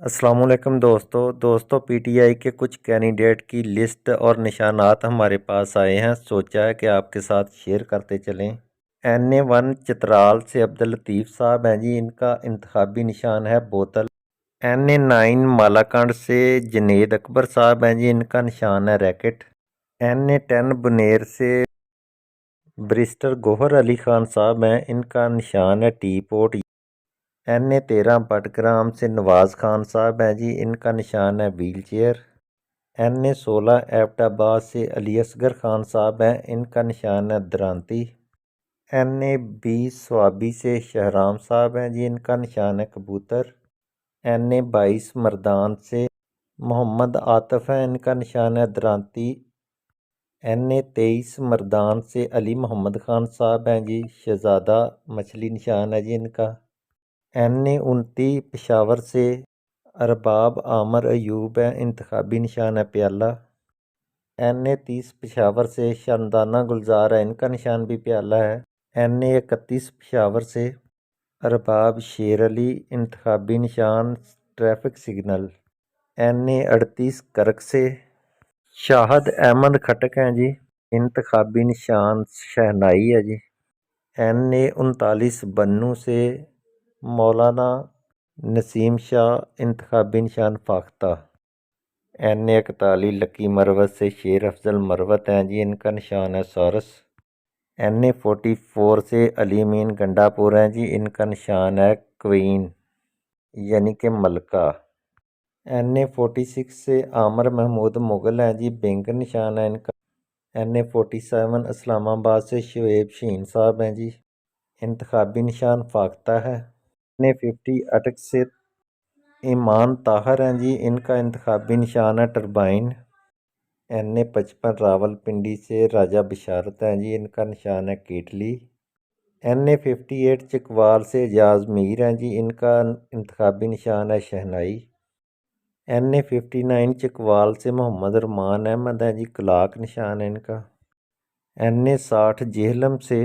अस्सलाम वालेकुम दोस्तों पीटीआई के कुछ कैंडिडेट की लिस्ट और निशानात हमारे पास आए हैं। सोचा है कि आपके साथ शेयर करते चलें। NA1 चित्राल से अब्दुल लतीफ़ साहब हैं जी, इनका इंतखाबी निशान है बोतल। NA9 मालाकंड से जनेद अकबर साहब हैं जी, इनका निशान है रैकेट। NA10 बुनेर से बैरिस्टर गोहर अली खान साहब हैं, इनका निशान है टी पोट। NA13 बटग्राम से नवाज़ खान साहब हैं जी, इनका निशान है व्हील चेयर। NA16 एबटाबाद से अली असगर खान साहब हैं, इनका निशान है दरांती। NA20 स्वाबी से शहराम साहब हैं जी, इनका निशान है कबूतर। NA22 मर्दान से मोहम्मद आतिफ हैं, इनका निशान है दरांती। NA23 मर्दान से अली मोहम्मद खान साहब हैं जी, शहजादा मछली निशान है जी इनका। NA29 पेशावर से अरबाब आमर अयूब है, इंतखाबी निशान है प्याला। NA30 पेशावर से शानदाना गुलजार है, इनका निशान भी प्याला है। NA31 पेशावर से अरबाब शेर अली, इंतखाबी निशान ट्रैफिक सिग्नल। NA38 करक से शाहद अहमद खटक हैं जी, इंतखाबी निशान शहनाई है जी। NA39 बन्नू से मौलाना नसीम शाह, इंतखाबी निशान फाख्ता। NA41 लकी मरवत से शेर अफजल मरवत हैं जी, इनका निशान है सौरस। NA44 से अली अमीन गंडापुर हैं जी, इनका निशान है क्वीन यानी कि मलका। NA46 से आमर महमूद मुगल हैं जी, बेंगन निशान है इनका। NA47 इस्लामाबाद से शुएब शीन साहब हैं जी, इंतखाबी निशान फाख्ता है। NA50 अटक से ईमान ताहर हैं जी, इनका इंतखाबी निशान है टरबाइन। NA55 रावलपिंडी से राजा बिशारत हैं जी, इनका निशान है केटली। NA58 चकवाल से एजाज मीर हैं जी, इनका इंतखाबी निशान है शहनाई। NA59 चकवाल से मोहम्मद रमान अहमद हैं जी, कलाक निशान है इनका। NA60 जेहलम से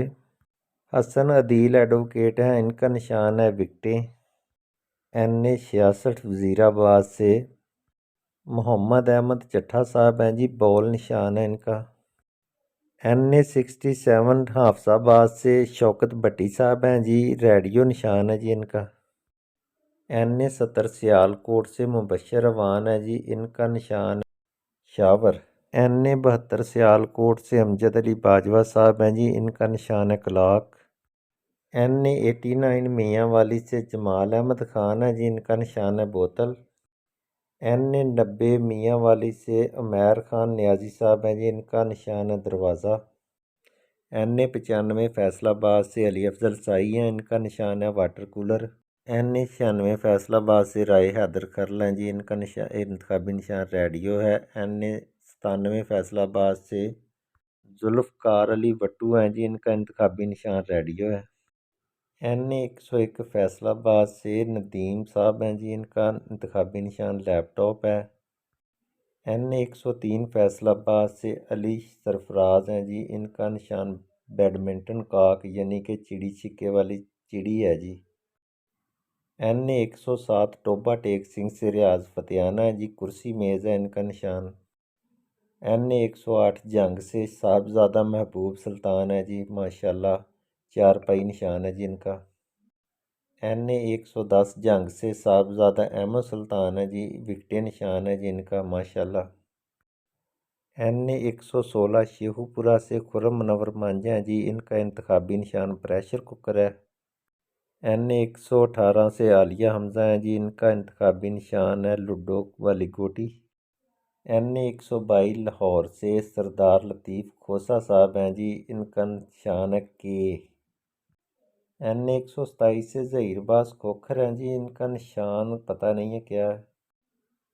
हसन अदील एडवोकेट हैं, इनका निशान है विकटें। NA66 वज़ीराबाद से मोहम्मद अहमद चट्ठा साहब हैं जी, बॉल निशान है इनका। NA67 हाफसाबाद से शौकत भट्टी साहब हैं जी, रेडियो निशान है जी इनका। NA70 सियालकोट से मुबशर अवान है जी, इनका निशान शावर। NA72 सियालकोट से अमजद अली बाजवा साहब हैं जी, इनका निशान है कलाक। NA89 मियाँ वाली से जमाल अहमद खान है जी, इनका निशान है बोतल। NA90 मियाँ वाली से उमैर खान नियाजी साहब हैं जी, इनका निशान है दरवाज़ा। NA95 फैसलाबाद से अली अफजल साई हैं, इनका निशान है वाटर कूलर। NA96 फैसलाबाद से राय हैदर खरल हैं जी, इनका इंतखाबी निशान रेडियो है। NA97 फैसलाबाद से जुल्फ़कार अली वट्टू हैं जी, इनका इंतखाबी निशान रेडियो है। NA101 फैसलाबाद से नदीम साहब हैं जी, इनका इंतखाबी निशान लैपटॉप है। NA103 फैसलाबाद से अली सरफराज हैं जी, इनका निशान बैडमिंटन कॉक यानी कि चिड़ी छिक्के वाली चिड़ी है जी। NA107 टोबा टेक सिंह से रियाज फतेहाना है जी, कुर्सी मेज़ है इनका निशान। NA108 जंग से साहबजादा महबूब सुल्तान है जी, माशाल्लाह चारपाई निशान है जी इनका। NA110 जंग से साहबजादा अहमद सुल्तान है जी, विकटें निशान है जी इनका माशाल्लाह। NA116 शेखुपुरा से खुर्रम मुनव्वर मांझा हैं जी, इनका इंतखाबी निशान प्रेशर कुकर है। NA118 से आलिया हमज़ा हैं जी, इनका इंतखाबी निशान है लूडो वाली गोटी। NA122 लाहौर से सरदार लतीफ़ खोसा साहब हैं जी, इनका निशान है के। NA127 से ज़हीरबाज खोखर हैं जी, इनका निशान पता नहीं है क्या है।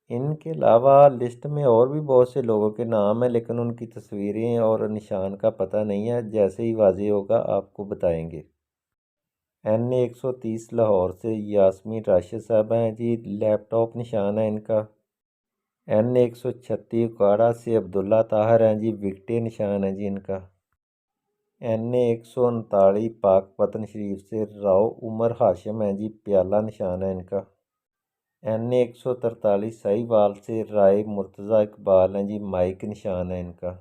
इनके अलावा लिस्ट में और भी बहुत से लोगों के नाम हैं, लेकिन उनकी तस्वीरें और निशान का पता नहीं है। जैसे ही वाज़ेह होगा आपको बताएंगे। NA130 लाहौर से यास्मीन राशिद साहब हैं जी, लैपटॉप निशान है इनका। NA136 उकाड़ा से अब्दुल्ला ताहर हैं जी, विकटें निशान है जी इनका। NA139 पाकपतन शरीफ से राव उमर हाशिम हैं जी, प्याला निशान है इनका। NA 143 साहिवाल से राय मुर्तज़ा इकबाल हैं जी, माइक निशान है इनका।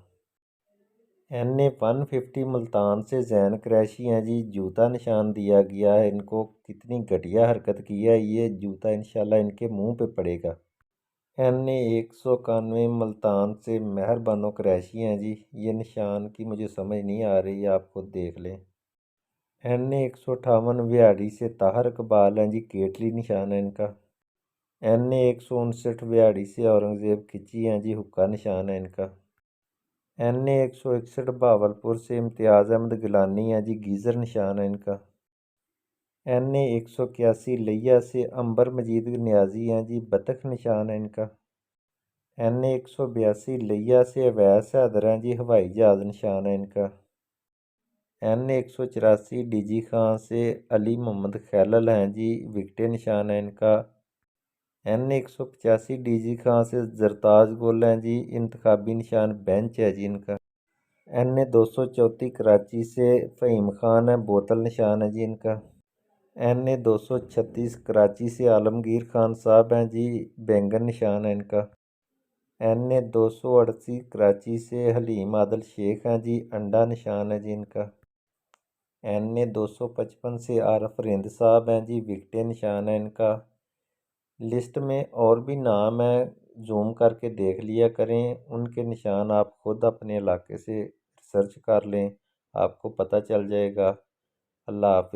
NA 150 मुल्तान से जैन क्रैशी हैं जी, जूता निशान दिया गया है इनको। कितनी घटिया हरकत की है, ये जूता इंशाल्लाह इनके मुंह पे पड़ेगा। NA 191 मुल्तान से मेहर बानो क्रैशी हैं जी, ये निशान की मुझे समझ नहीं आ रही, आप खुद देख लें। NA 158 व्याड़ी से ताहर इकबाल हैं जी, केटली निशान है इनका। NA 159 व्याड़ी से औरंगज़ेब खिची हैं जी, हुक्का निशान है इनका। NA 161 बहावलपुर से इम्तियाज़ अहमद गिलानी है जी, गीज़र निशान है इनका। NA 181 लिया से अंबर मजीद नियाजी हैं जी, बतख निशान है इनका। NA 182 लिया से अवैस हैदर हैं जी, हवाई जहाज़ निशान है इनका। NA 184 डीजी खां से अली मोहम्मद खैलल हैं जी, विकटे निशान है इनका। NA 185 डीजी खां से जरताज गुल हैं जी, इंतखाबी निशान बेंच है जी इनका। NA 234 कराची से फ़हीम खान है, बोतल निशान है जी इनका। NA 236 कराची से आलमगीर खान साहब हैं जी, बैंगन निशान है इनका। NA 238 कराची से हलीम आदल शेख हैं जी, अंडा निशान है जी इनका। NA 255 से आरफ रिंद साहब हैं जी, विकटे निशान है इनका। लिस्ट में और भी नाम हैं, जूम करके देख लिया करें, उनके निशान आप खुद अपने इलाके से सर्च कर लें, आपको पता चल जाएगा। अल्लाह हाफ़िज़।